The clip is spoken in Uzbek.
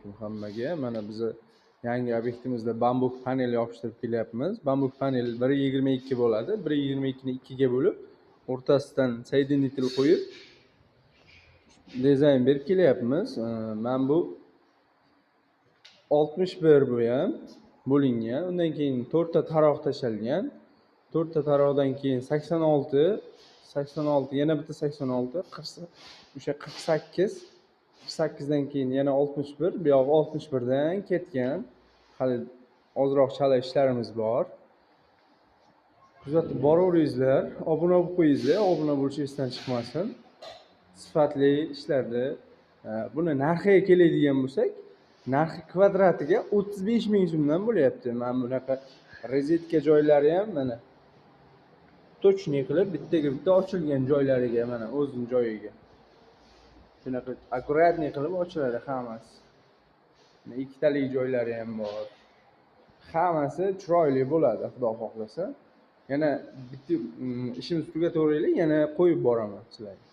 alaykum hammaga. Mana biz yangi obyektimizda bambuk panel yopishtirib kelyapmiz. Bambuk panel 1.22 bo'ladi. 1.22 ni 2 ga bo'lib, o'rtasidan soединитель qo'yib dizayn berib kelyapmiz. Mana bu 61 bu ham bo'lingan. Undan keyin 4 ta taroq tashalgan. 4 ta taroqdan keyin 86, 86, yana bitta 86, 40, o'sha 48, 48 dan keyin yana 61, bu yoq 61 dan ketgan. Hali ozroq chala ishlarimiz bor. Kuzatib boraveringizlar, obuna bo'lib qo'yingizlar, obuna bo'lish esdan chiqmasin. Sifatli ishlarni buni narxiga keladigan bo'lsak, narxi kvadratiga 35 ming so'mdan bo'lyapti. Mana bunaqa rozetka joylari ham mana точный qilib bittaga bitta ochilgan joylariga, mana o'zining joyiga. Shunaqa akkuratniy qilib ochiladi hammasi. Mana ikkitalik joylari ham bor. Hammasi chiroyli bo'ladi, xudo xohlasa. Yana bitta ishimizni tugatavering, yana qo'yib boraman sizlarga.